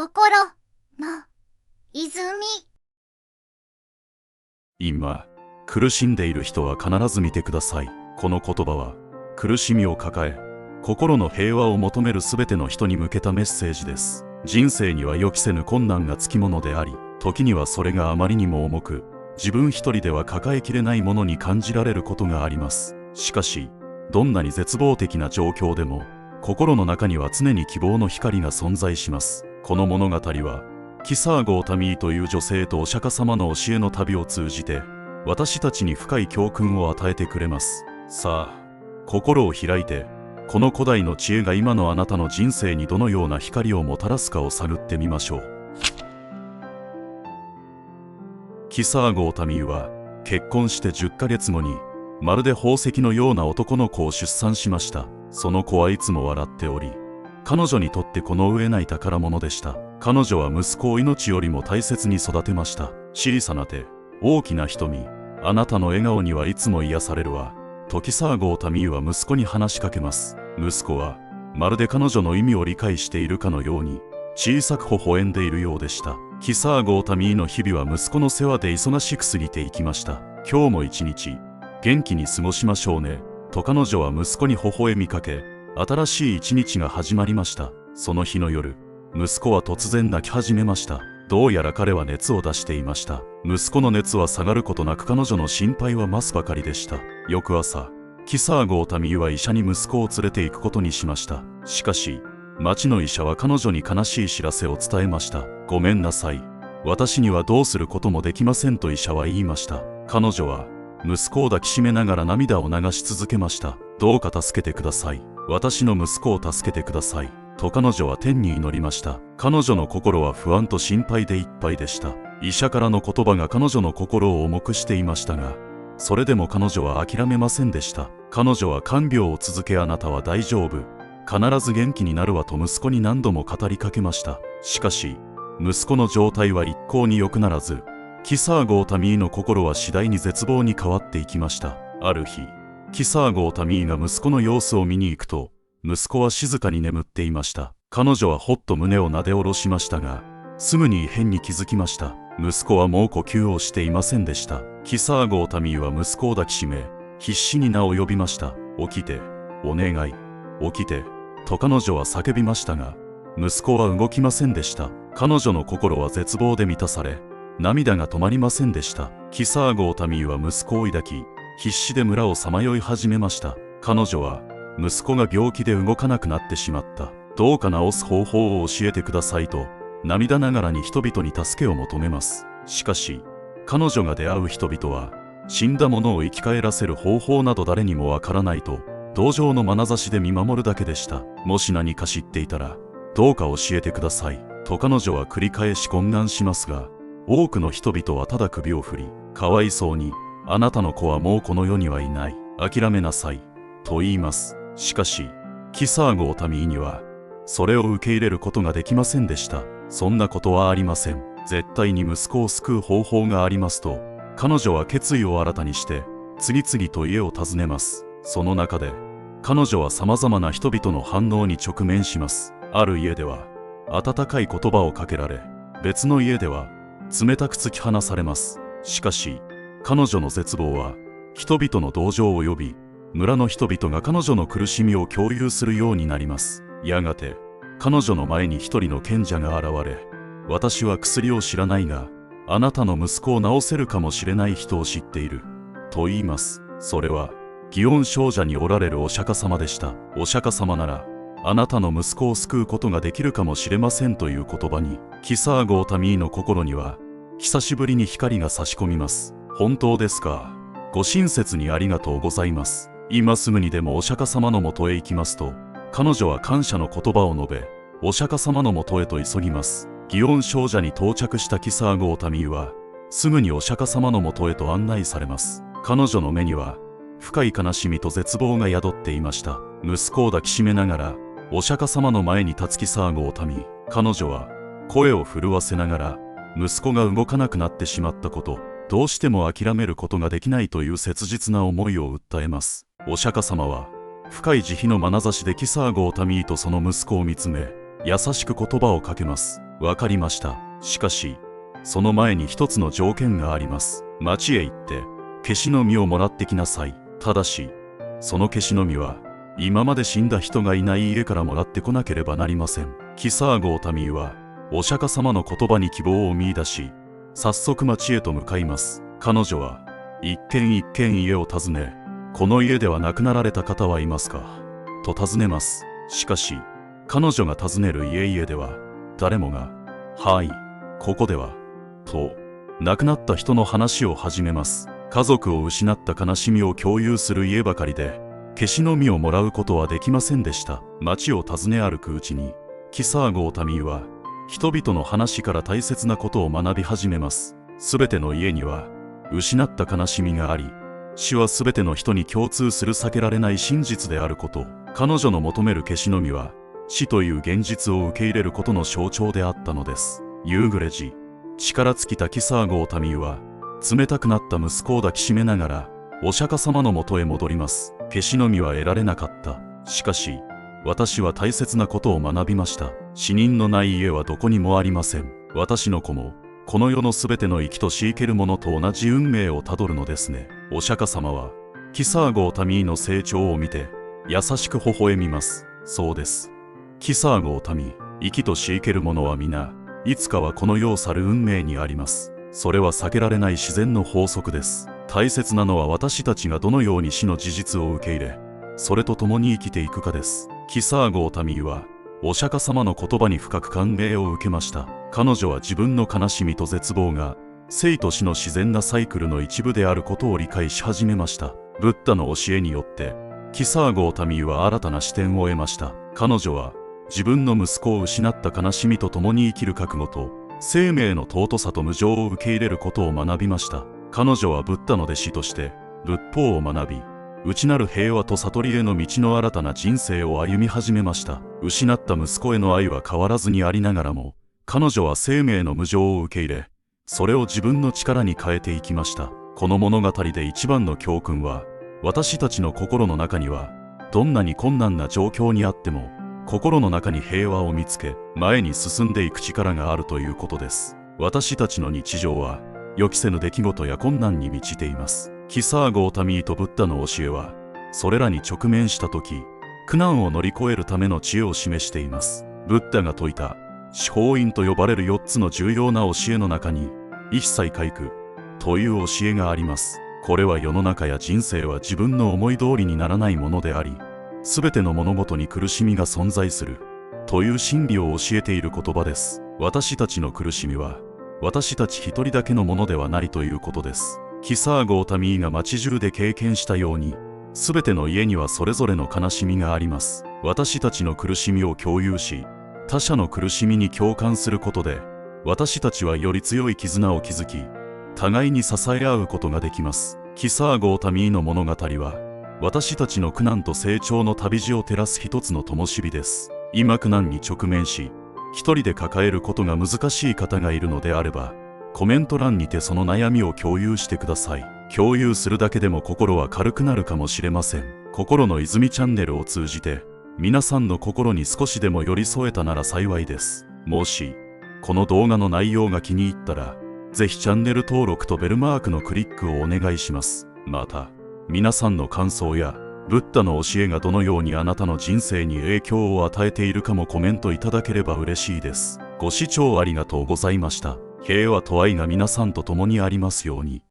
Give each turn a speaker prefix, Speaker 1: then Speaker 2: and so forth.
Speaker 1: 心の泉。
Speaker 2: 今、苦しんでいる人は必ず見てください。この言葉は、苦しみを抱え、心の平和を求めるすべての人に向けたメッセージです。人生には予期せぬ困難がつきものであり、時にはそれがあまりにも重く、自分一人では抱えきれないものに感じられることがあります。しかし、どんなに絶望的な状況でも、心の中には常に希望の光が存在します。この物語は、キサー・ゴータミーという女性とお釈迦様の教えの旅を通じて、私たちに深い教訓を与えてくれます。さあ、心を開いて、この古代の知恵が今のあなたの人生にどのような光をもたらすかを探ってみましょう。キサー・ゴータミーは、結婚して10ヶ月後に、まるで宝石のような男の子を出産しました。その子はいつも笑っており、彼女にとってこの上ない宝物でした。彼女は息子を命よりも大切に育てました。小さな手、大きな瞳、あなたの笑顔にはいつも癒されるわ。とキサー・ゴータミーは息子に話しかけます。息子は、まるで彼女の意味を理解しているかのように、小さく微笑んでいるようでした。キサー・ゴータミーの日々は息子の世話で忙しく過ぎていきました。今日も一日、元気に過ごしましょうね。と彼女は息子に微笑みかけ、新しい一日が始まりました。その日の夜、息子は突然泣き始めました。どうやら彼は熱を出していました。息子の熱は下がることなく彼女の心配は増すばかりでした。翌朝、キサー・ゴータミーは医者に息子を連れて行くことにしました。しかし、町の医者は彼女に悲しい知らせを伝えました。ごめんなさい。私にはどうすることもできませんと医者は言いました。彼女は、息子を抱きしめながら涙を流し続けました。どうか助けてください。私の息子を助けてください。と彼女は天に祈りました。彼女の心は不安と心配でいっぱいでした。医者からの言葉が彼女の心を重くしていましたが、それでも彼女は諦めませんでした。彼女は看病を続け、あなたは大丈夫。必ず元気になるわと息子に何度も語りかけました。しかし、息子の状態は一向に良くならず、キサー・ゴータミーの心は次第に絶望に変わっていきました。ある日、キサー・ゴータミーが息子の様子を見に行くと、息子は静かに眠っていました。彼女はほっと胸をなで下ろしましたが、すぐに異変に気づきました。息子はもう呼吸をしていませんでした。キサー・ゴータミーは息子を抱きしめ、必死に名を呼びました。起きて、お願い、起きて、と彼女は叫びましたが、息子は動きませんでした。彼女の心は絶望で満たされ、涙が止まりませんでした。キサー・ゴータミーは息子を抱き、必死で村をさまよい始めました。彼女は、息子が病気で動かなくなってしまった。どうか治す方法を教えてくださいと、涙ながらに人々に助けを求めます。しかし、彼女が出会う人々は、死んだ者を生き返らせる方法など誰にもわからないと、同情の眼差しで見守るだけでした。もし何か知っていたら、どうか教えてください。と彼女は繰り返し懇願しますが、多くの人々はただ首を振り、かわいそうに、あなたの子はもうこの世にはいない。諦めなさい。と言います。しかし、キサー・ゴータミーには、それを受け入れることができませんでした。そんなことはありません。絶対に息子を救う方法がありますと、彼女は決意を新たにして、次々と家を訪ねます。その中で、彼女は様々な人々の反応に直面します。ある家では、温かい言葉をかけられ、別の家では、冷たく突き放されます。しかし、彼女の絶望は、人々の同情を呼び、村の人々が彼女の苦しみを共有するようになります。やがて、彼女の前に一人の賢者が現れ、私は薬を知らないが、あなたの息子を治せるかもしれない人を知っている。と言います。それは、祇園精舎におられるお釈迦様でした。お釈迦様なら、あなたの息子を救うことができるかもしれませんという言葉に、キサー・ゴータミーの心には、久しぶりに光が差し込みます。本当ですか。ご親切にありがとうございます。今すぐにでもお釈迦様のもとへ行きますと、彼女は感謝の言葉を述べ、お釈迦様のもとへと急ぎます。祇園精舎に到着したキサー・ゴータミーは、すぐにお釈迦様のもとへと案内されます。彼女の目には、深い悲しみと絶望が宿っていました。息子を抱きしめながら、お釈迦様の前に立つキサー・ゴータミー。彼女は、声を震わせながら、息子が動かなくなってしまったこと、どうしても諦めることができないという切実な思いを訴えます。お釈迦様は、深い慈悲の眼差しでキサー・ゴータミーとその息子を見つめ、優しく言葉をかけます。わかりました。しかし、その前に一つの条件があります。町へ行って、ケシの実をもらってきなさい。ただし、そのケシの実は、今まで死んだ人がいない家からもらってこなければなりません。キサーゴ・オタミーは、お釈迦様の言葉に希望を見出し、早速町へと向かいます。彼女は、一軒一軒家を訪ね、この家では亡くなられた方はいますかと尋ねます。しかし、彼女が訪ねる家々では、誰もが、はい、ここでは、と、亡くなった人の話を始めます。家族を失った悲しみを共有する家ばかりで、ケシの実をもらうことはできませんでした。町を訪ね歩くうちに、キサーゴ・オタミーは、人々の話から大切なことを学び始めます。すべての家には、失った悲しみがあり、死はすべての人に共通する避けられない真実であること。彼女の求めるケシの実は、死という現実を受け入れることの象徴であったのです。夕暮れ時、力尽きたキサーゴ・オタミーは、冷たくなった息子を抱きしめながら、お釈迦様のもとへ戻ります。ケシの実は得られなかった。しかし、私は大切なことを学びました。死人のない家はどこにもありません。私の子も、この世のすべての生きとし生けるものと同じ運命をたどるのですね。お釈迦様は、キサーゴ・オタミーの成長を見て、優しく微笑みます。そうです。キサーゴ・オタミー、生きとし生けるものは皆、いつかはこの世を去る運命にあります。それは避けられない自然の法則です。大切なのは私たちがどのように死の事実を受け入れ、それと共に生きていくかです。キサーゴ・オタミーは、お釈迦様の言葉に深く感銘を受けました。彼女は自分の悲しみと絶望が、生と死の自然なサイクルの一部であることを理解し始めました。ブッダの教えによって、キサーゴ・オタミーは新たな視点を得ました。彼女は、自分の息子を失った悲しみと共に生きる覚悟と、生命の尊さと無常を受け入れることを学びました。彼女はブッダの弟子として、仏法を学び、内なる平和と悟りへの道の新たな人生を歩み始めました。失った息子への愛は変わらずにありながらも、彼女は生命の無常を受け入れ、それを自分の力に変えていきました。この物語で一番の教訓は、私たちの心の中には、どんなに困難な状況にあっても、心の中に平和を見つけ、前に進んでいく力があるということです。私たちの日常は、予期せぬ出来事や困難に満ちています。キサーゴ・オタミーとブッダの教えは、それらに直面したとき、苦難を乗り越えるための知恵を示しています。ブッダが説いた、四法院と呼ばれる4つの重要な教えの中に、一切皆苦という教えがあります。これは世の中や人生は自分の思い通りにならないものであり、すべての物事に苦しみが存在するという真理を教えている言葉です。私たちの苦しみは、私たち一人だけのものではないということです。キサーゴ・オタミーが街中で経験したように、すべての家にはそれぞれの悲しみがあります。私たちの苦しみを共有し、他者の苦しみに共感することで、私たちはより強い絆を築き、互いに支え合うことができます。キサーゴ・オタミーの物語は、私たちの苦難と成長の旅路を照らす一つの灯火です。今苦難に直面し、一人で抱えることが難しい方がいるのであれば、コメント欄にてその悩みを共有してください。共有するだけでも心は軽くなるかもしれません。心の泉チャンネルを通じて、皆さんの心に少しでも寄り添えたなら幸いです。もし、この動画の内容が気に入ったら、ぜひチャンネル登録とベルマークのクリックをお願いします。また、皆さんの感想や、ブッダの教えがどのようにあなたの人生に影響を与えているかもコメントいただければ嬉しいです。ご視聴ありがとうございました。平和と愛が皆さんと共にありますように。